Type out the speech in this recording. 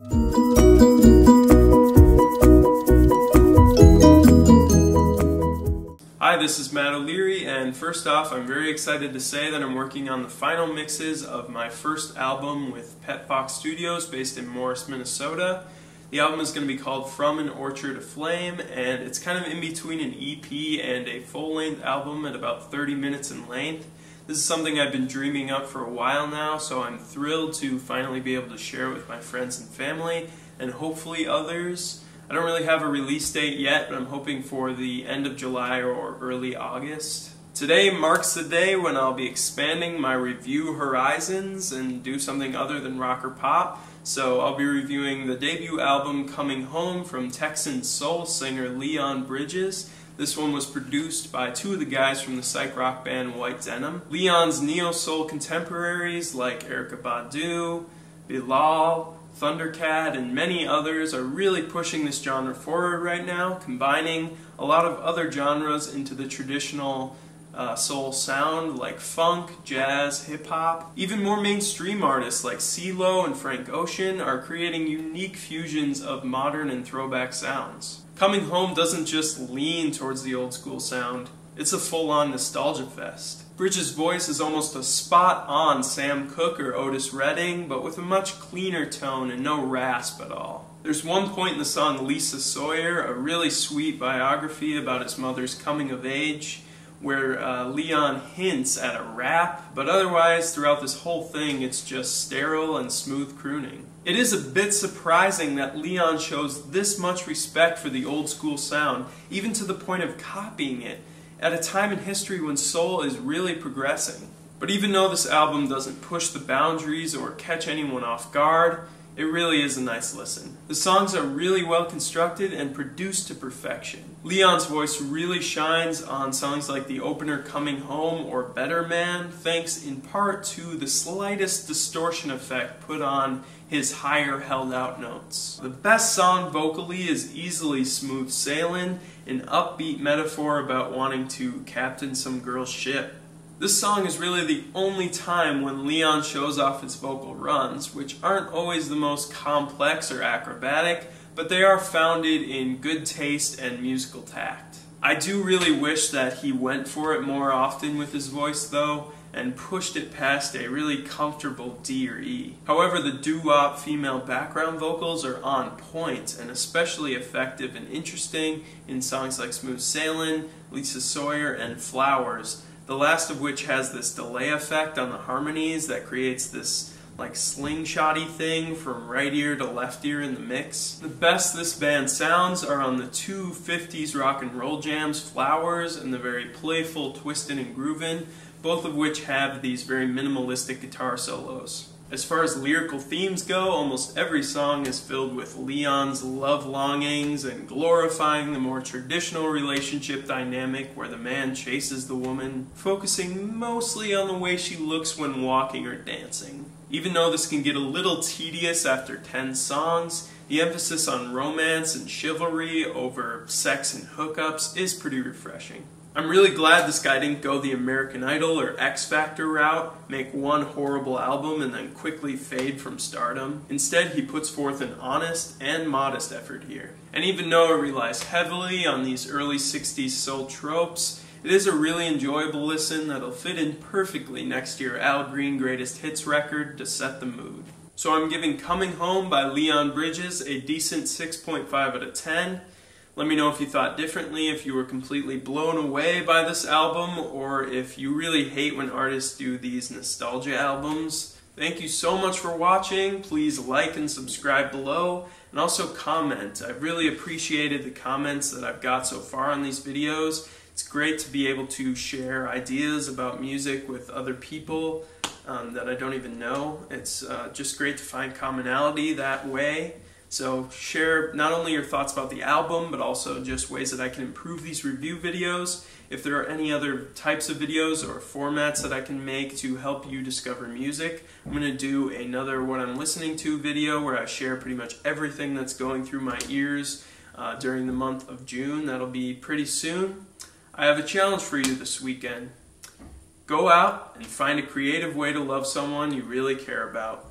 Hi, this is Matt O'Leary, and first off, I'm very excited to say that I'm working on the final mixes of my first album with Pet Fox Studios based in Morris, Minnesota. The album is going to be called From an Orchard to Flame, and it's kind of in between an EP and a full-length album at about 30 minutes in length. This is something I've been dreaming up for a while now, so I'm thrilled to finally be able to share it with my friends and family, and hopefully others. I don't really have a release date yet, but I'm hoping for the end of July or early August. Today marks the day when I'll be expanding my review horizons and do something other than rock or pop. So I'll be reviewing the debut album Coming Home from Texan soul singer Leon Bridges. This one was produced by two of the guys from the psych rock band White Denim. Leon's neo-soul contemporaries like Erykah Badu, Bilal, Thundercat, and many others are really pushing this genre forward right now, combining a lot of other genres into the traditional soul sound like funk, jazz, hip-hop. Even more mainstream artists like CeeLo and Frank Ocean are creating unique fusions of modern and throwback sounds. Coming Home doesn't just lean towards the old school sound, it's a full-on nostalgia fest. Bridges' voice is almost a spot-on Sam Cooke or Otis Redding, but with a much cleaner tone and no rasp at all. There's one point in the song Lisa Sawyer, a really sweet biography about his mother's coming of age, where Leon hints at a rap, but otherwise throughout this whole thing it's just sterile and smooth crooning. It is a bit surprising that Leon shows this much respect for the old school sound, even to the point of copying it, at a time in history when soul is really progressing. But even though this album doesn't push the boundaries or catch anyone off guard, it really is a nice listen. The songs are really well constructed and produced to perfection. Leon's voice really shines on songs like the opener Coming Home or Better Man, thanks in part to the slightest distortion effect put on his higher held out notes. The best song vocally is easily Smooth Sailin', an upbeat metaphor about wanting to captain some girl's ship. This song is really the only time when Leon shows off his vocal runs, which aren't always the most complex or acrobatic, but they are founded in good taste and musical tact. I do really wish that he went for it more often with his voice though, and pushed it past a really comfortable D or E. However, the doo-wop female background vocals are on point and especially effective and interesting in songs like Smooth Sailin', Lisa Sawyer, and Flowers, the last of which has this delay effect on the harmonies that creates this like slingshotty thing from right ear to left ear in the mix. The best this band sounds are on the two 50s rock and roll jams, Flowers and the very playful Twistin' and Groovin', both of which have these very minimalistic guitar solos. As far as lyrical themes go, almost every song is filled with Leon's love longings and glorifying the more traditional relationship dynamic where the man chases the woman, focusing mostly on the way she looks when walking or dancing. Even though this can get a little tedious after 10 songs, the emphasis on romance and chivalry over sex and hookups is pretty refreshing. I'm really glad this guy didn't go the American Idol or X Factor route, make one horrible album and then quickly fade from stardom. Instead, he puts forth an honest and modest effort here. And even though it relies heavily on these early 60s soul tropes, it is a really enjoyable listen that'll fit in perfectly next to your Al Green Greatest Hits record to set the mood. So I'm giving Coming Home by Leon Bridges a decent 6.5 out of 10. Let me know if you thought differently, if you were completely blown away by this album, or if you really hate when artists do these nostalgia albums. Thank you so much for watching. Please like and subscribe below, and also comment. I've really appreciated the comments that I've got so far on these videos. It's great to be able to share ideas about music with other people that I don't even know. It's just great to find commonality that way. So share not only your thoughts about the album, but also just ways that I can improve these review videos. If there are any other types of videos or formats that I can make to help you discover music, I'm going to do another What I'm Listening To video where I share pretty much everything that's going through my ears during the month of June. That'll be pretty soon. I have a challenge for you this weekend. Go out and find a creative way to love someone you really care about.